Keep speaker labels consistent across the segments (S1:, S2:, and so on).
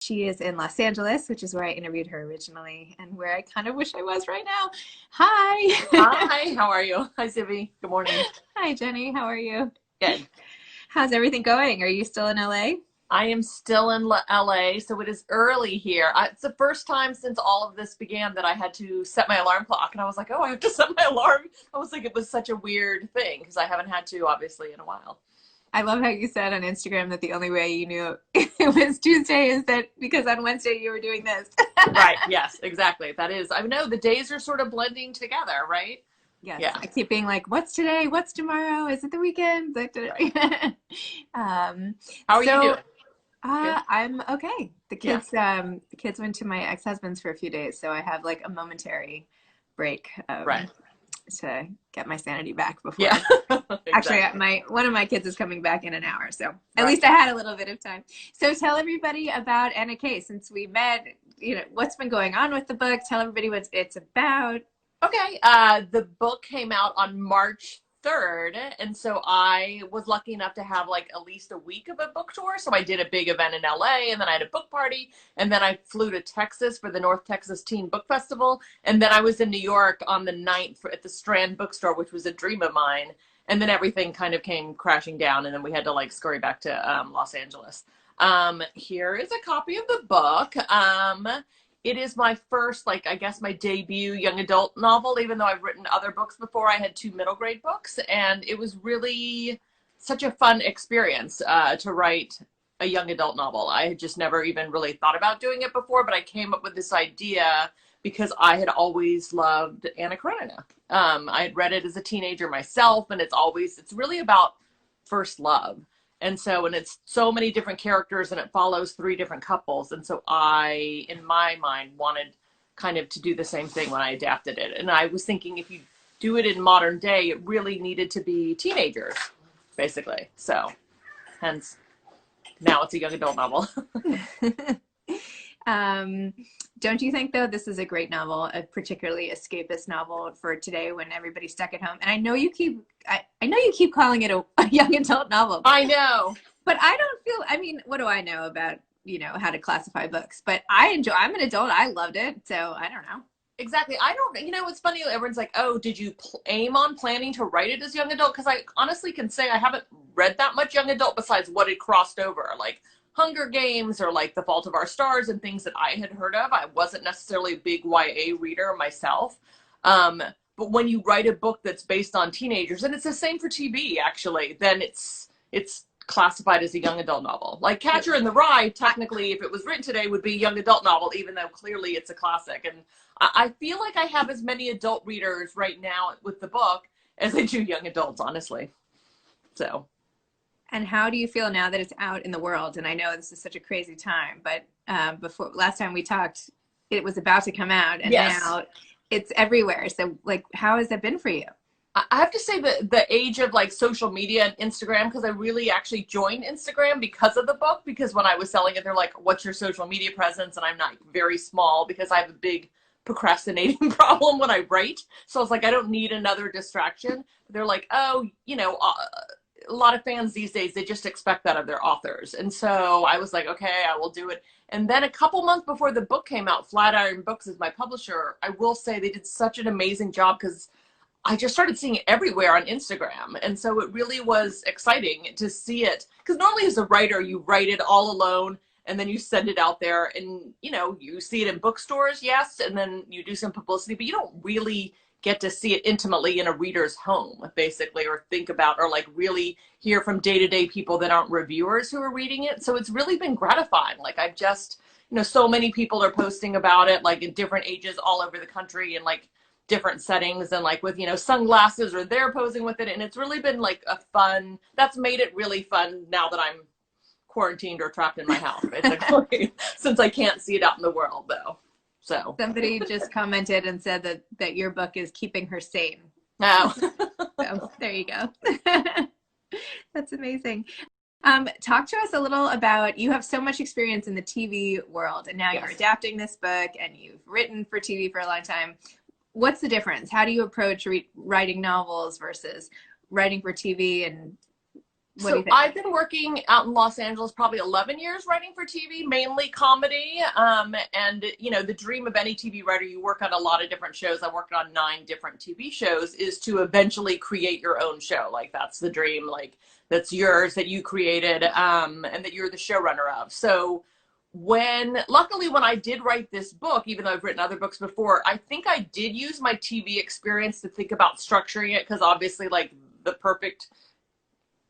S1: She is in Los Angeles, which is where I interviewed her originally and where I kind of wish I was right now. Hi.
S2: Hi, how are you? Hi, Zibby. Good morning.
S1: Hi, Jenny. How are you?
S2: Good.
S1: How's everything going? Are you still in LA?
S2: I am still in LA, so it is early here. It's the first time since all of this began that I had to set my alarm clock, and I was like, oh, I have to set my alarm. I was like, it was such a weird thing because I haven't had to, obviously, in a while.
S1: I love how you said on Instagram that the only way you knew it was Tuesday is that because on Wednesday you were doing this.
S2: Right. Yes, exactly. That is, I know the days are sort of blending together, right?
S1: Yes,
S2: Yeah.
S1: I keep being like, what's today? What's tomorrow? Is it the weekend?
S2: Right.
S1: um,
S2: How are you
S1: so
S2: doing? Good?
S1: I'm okay.
S2: Yeah.
S1: The kids went to my ex-husband's for a few days, so I have like a momentary break
S2: Right.
S1: to get my sanity back
S2: Yeah.
S1: before. Actually,
S2: Exactly.
S1: my one of my kids is coming back in an hour, so at
S2: Right.
S1: least I had a little bit of time. So tell everybody about Anna Kay since we met. You know what's been going on with the book. Tell everybody what it's about.
S2: Okay. The book came out on March 3rd, and so I was lucky enough to have like at least a week of a book tour. So I did a big event in LA, and then I had a book party, and then I flew to Texas for the North Texas Teen Book Festival, and then I was in New York on the 9th at the Strand Bookstore, which was a dream of mine. And then everything kind of came crashing down, and then we had to like scurry back to Los Angeles. Here is a copy of the book. It is my first, like, I guess my debut young adult novel, even though I've written other books before. I had two middle grade books, and it was really such a fun experience to write a young adult novel. I had just never even really thought about doing it before, but I came up with this idea because I had always loved Anna Karenina. I had read it as a teenager myself, and it's really about first love. And it's so many different characters and it follows three different couples. And so I, in my mind, wanted kind of to do the same thing when I adapted it. And I was thinking if you do it in modern day, it really needed to be teenagers, basically. So hence now it's a young adult novel.
S1: Um, don't you think though this is a great novel, a particularly escapist novel for today when everybody's stuck at home? And I know you keep calling it a young adult novel,
S2: I know.
S1: but I don't feel, I mean, what do I know about, how to classify books? But I'm an adult. I loved it. So I don't know.
S2: Exactly. I don't, it's funny. Everyone's like, oh, did you aim on planning to write it as young adult? Because I honestly can say I haven't read that much young adult besides what had crossed over, like Hunger Games or like The Fault of Our Stars and things that I had heard of. I wasn't necessarily a big YA reader myself. But when you write a book that's based on teenagers, and it's the same for TV actually, then it's classified as a young adult novel. Like Catcher in the Rye, technically, if it was written today, would be a young adult novel, even though clearly it's a classic. And I feel like I have as many adult readers right now with the book as I do young adults, honestly. So.
S1: And how do you feel now that it's out in the world? And I know this is such a crazy time, but before last time we talked, it was about to come out, and
S2: Yes.
S1: now it's everywhere. So, like, how has that been for you?
S2: I have to say that the age of like social media and Instagram, because I really actually joined Instagram because of the book, because when I was selling it, they're like, what's your social media presence? And I'm not very small because I have a big procrastinating problem when I write. So I was like, I don't need another distraction. They're like, oh, a lot of fans these days, they just expect that of their authors. And so I was like, okay, I will do it. And then a couple months before the book came out, Flatiron Books is my publisher. I will say they did such an amazing job because I just started seeing it everywhere on Instagram. And so it really was exciting to see it. Because normally as a writer, you write it all alone and then you send it out there and, you see it in bookstores, yes, and then you do some publicity, but you don't really get to see it intimately in a reader's home, basically, or think about, or like really hear from day-to-day people that aren't reviewers who are reading it. So it's really been gratifying. Like I've just, so many people are posting about it, like in different ages all over the country and like different settings and like with, sunglasses or they're posing with it. And it's really been like that's made it really fun now that I'm quarantined or trapped in my house, basically, since I can't see it out in the world though. So
S1: Somebody just commented and said that your book is keeping her sane.
S2: now,
S1: So there you go. That's amazing. Talk to us a little about, you have so much experience in the TV world, and now
S2: yes.
S1: you're adapting this book and you've written for TV for a long time. What's the difference? How do you approach writing novels versus writing for TV? And What do you
S2: So
S1: think?
S2: I've been working out in Los Angeles probably 11 years writing for TV, mainly comedy. And, you know, the dream of any TV writer, you work on a lot of different shows. I worked on 9 different TV shows, is to eventually create your own show. Like that's the dream, like that's yours, that you created, and that you're the showrunner of. So luckily when I did write this book, even though I've written other books before, I think I did use my TV experience to think about structuring it. Cause obviously like the perfect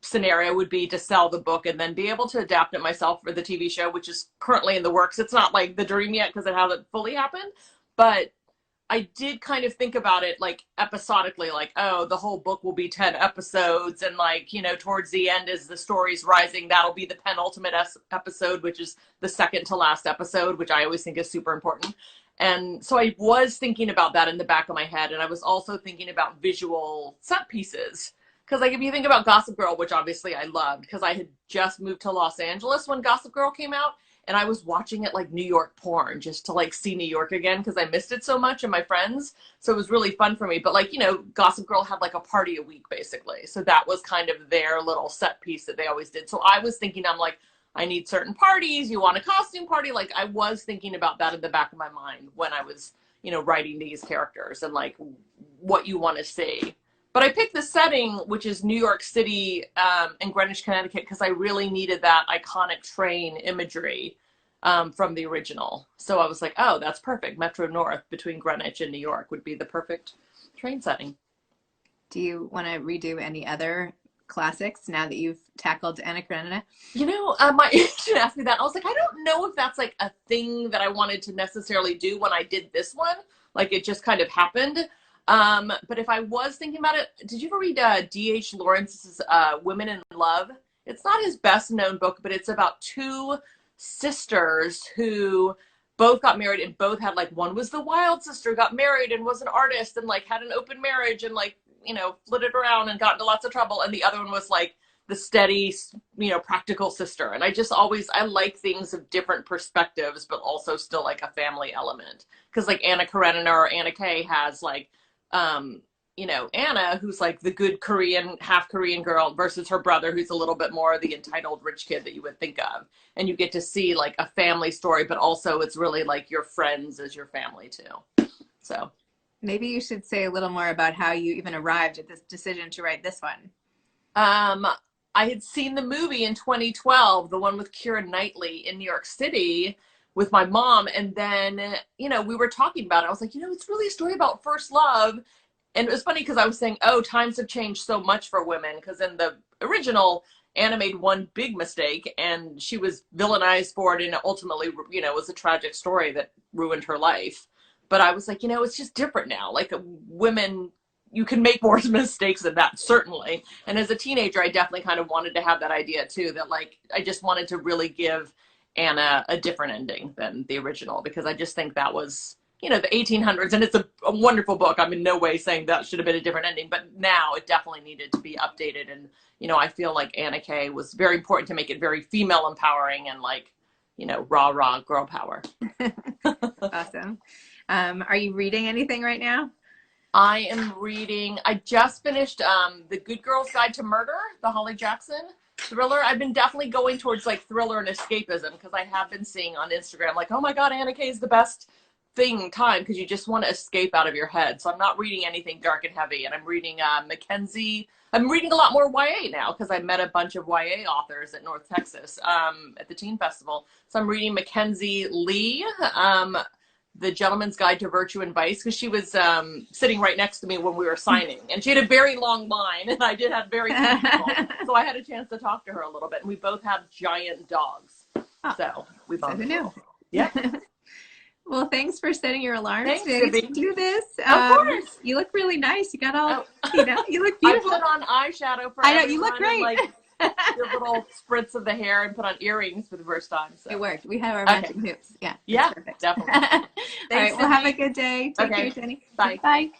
S2: scenario would be to sell the book and then be able to adapt it myself for the TV show, which is currently in the works. It's not like the dream yet because it hasn't fully happened, but I did kind of think about it like episodically, like, oh, the whole book will be 10 episodes. And like, you know, towards the end as the story's rising, that'll be the penultimate episode, which is the second to last episode, which I always think is super important. And so I was thinking about that in the back of my head. And I was also thinking about visual set pieces. Because like if you think about Gossip Girl, which obviously I loved, because I had just moved to Los Angeles when Gossip Girl came out, and I was watching it like New York porn just to like see New York again because I missed it so much and my friends. So it was really fun for me. But like, you know, Gossip Girl had like a party a week basically. So that was kind of their little set piece that they always did. So I was thinking, I'm like, I need certain parties. You want a costume party? Like I was thinking about that in the back of my mind when I was, you know, writing these characters and like what you want to see. But I picked the setting, which is New York City and Greenwich, Connecticut, because I really needed that iconic train imagery from the original. So I was like, oh, that's perfect. Metro North between Greenwich and New York would be the perfect train setting.
S1: Do you want to redo any other classics now that you've tackled Anna Karenina?
S2: You know, my agent asked me that. I was like, I don't know if that's like a thing that I wanted to necessarily do when I did this one. Like it just kind of happened. But if I was thinking about it, did you ever read D.H. Lawrence's Women in Love? It's not his best known book, but it's about 2 sisters who both got married and both had like, one was the wild sister, got married and was an artist and like had an open marriage and like, you know, flitted around and got into lots of trouble. And the other one was like the steady, you know, practical sister. And I like things of different perspectives, but also still like a family element. Cause like Anna Karenina or Anna Kay has like, you know, Anna, who's like the good Korean, half Korean girl versus her brother, who's a little bit more the entitled rich kid that you would think of. And you get to see like a family story, but also it's really like your friends as your family too. So
S1: maybe you should say a little more about how you even arrived at this decision to write this one.
S2: I had seen the movie in 2012, the one with Keira Knightley in New York City with my mom. And then, you know, we were talking about it. I was like, you know, it's really a story about first love. And it was funny because I was saying, oh, times have changed so much for women. Because in the original, Anna made one big mistake and she was villainized for it. And ultimately, you know, it was a tragic story that ruined her life. But I was like, you know, it's just different now. Like women, you can make more mistakes than that, certainly. And as a teenager, I definitely kind of wanted to have that idea too, that like, I just wanted to really give Anna a different ending than the original, because I just think that was, you know, the 1800s, and it's a wonderful book. I'm in no way saying that should have been a different ending, but now it definitely needed to be updated. And, you know, I feel like Anna Kay was very important to make it very female empowering and like, you know, rah, rah, girl power.
S1: Awesome. Are you reading anything right now?
S2: I just finished The Good Girl's Guide to Murder, the Holly Jackson thriller. I've been definitely going towards like thriller and escapism because I have been seeing on Instagram like, oh my God, Anna Kay is the best time because you just want to escape out of your head. So I'm not reading anything dark and heavy, and I'm reading Mackenzie. I'm reading a lot more YA now because I met a bunch of YA authors at North Texas at the Teen Festival. So I'm reading Mackenzie Lee, The Gentleman's Guide to Virtue and Vice, because she was sitting right next to me when we were signing, and she had a very long line, and I did have very few people, so I had a chance to talk to her a little bit. And we both have giant dogs, so we both
S1: knew.
S2: Yeah.
S1: Well, thanks for setting your alarms
S2: Thanks,
S1: to do this.
S2: Of course.
S1: You look really nice. You got all, you know, you look beautiful.
S2: I put on eyeshadow for
S1: I know, you look great.
S2: And, like, your little spritz of the hair, and put on earrings for the first time. So.
S1: It worked. We have our matching hoops. Yeah.
S2: Yeah,
S1: perfect.
S2: definitely.
S1: All right. Well, have a good day. Take care, Jenny.
S2: Bye.
S1: Bye.